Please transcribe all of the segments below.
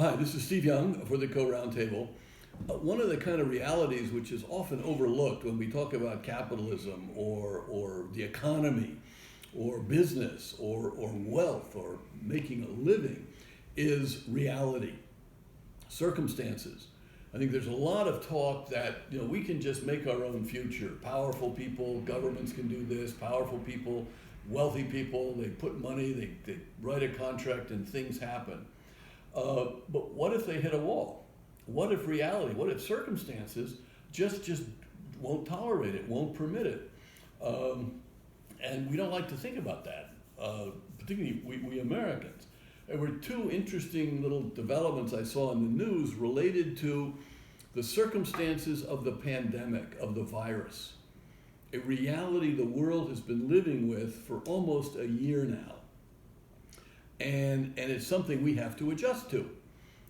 Hi, this is Steve Young for the Co-Roundtable. One of the kind of realities which is often overlooked when we talk about capitalism or the economy or business or wealth or making a living is reality, circumstances. I think there's a lot of talk that we can just make our own future. Powerful people, governments can do this. Powerful people, wealthy people, they put money, they write a contract and things happen. But what if they hit a wall? What if reality, what if circumstances just won't tolerate it, won't permit it? And we don't like to think about that, particularly we Americans. There were two interesting little developments I saw in the news related to the circumstances of the pandemic, of the virus. A reality the world has been living with for almost a year now. And it's something we have to adjust to,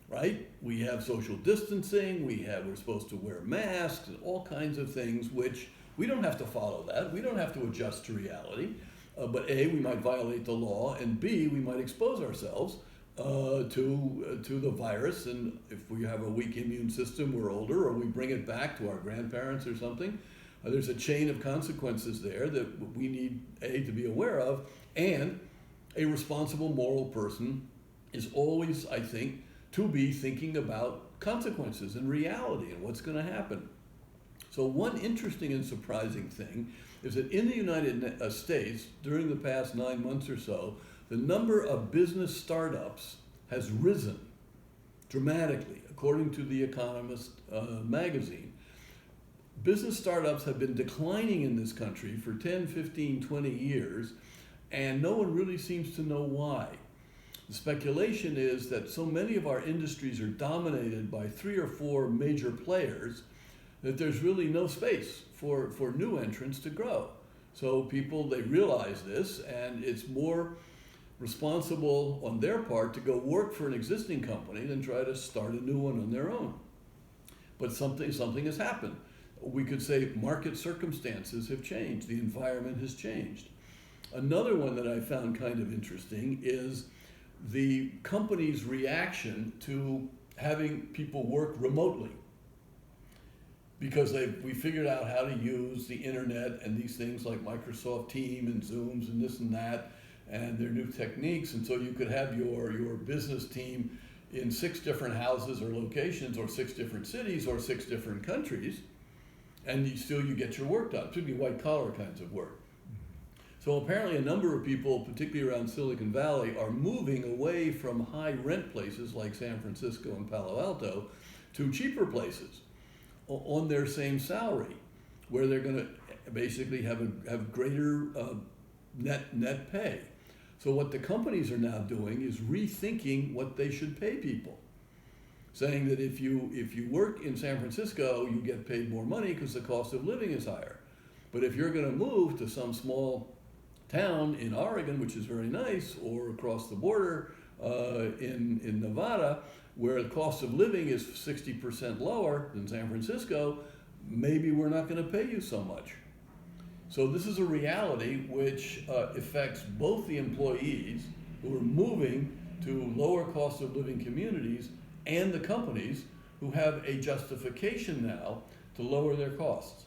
right? We have social distancing, we're supposed to wear masks and all kinds of things, which we don't have to follow that. We don't have to adjust to reality. But A, we might violate the law, and B, we might expose ourselves to the virus. And if we have a weak immune system, we're older, or we bring it back to our grandparents or something, there's a chain of consequences there that we need, A, to be aware of, and a responsible moral person is always, I think, to be thinking about consequences and reality and what's going to happen. So one interesting and surprising thing is that in the United States, during the past 9 months or so, the number of business startups has risen dramatically, according to The Economist magazine. Business startups have been declining in this country for 10, 15, 20 years, and no one really seems to know why. The speculation is that so many of our industries are dominated by 3 or 4 major players that there's really no space for new entrants to grow. So people, they realize this, and it's more responsible on their part to go work for an existing company than try to start a new one on their own. But something has happened. We could say market circumstances have changed, the environment has changed. Another one that I found kind of interesting is the company's reaction to having people work remotely. Because we figured out how to use the internet and these things like Microsoft Teams and Zooms and this and that, and their new techniques, and so you could have your business team in 6 different houses or locations or 6 different cities or 6 different countries, and you get your work done, particularly white collar kinds of work. So apparently a number of people, particularly around Silicon Valley, are moving away from high rent places like San Francisco and Palo Alto to cheaper places on their same salary, where they're going to basically have greater net pay. So what the companies are now doing is rethinking what they should pay people, saying that if you work in San Francisco, you get paid more money because the cost of living is higher. But if you're going to move to some small town in Oregon, which is very nice, or across the border in Nevada, where the cost of living is 60% lower than San Francisco, maybe we're not going to pay you so much. So this is a reality which affects both the employees who are moving to lower cost of living communities and the companies who have a justification now to lower their costs.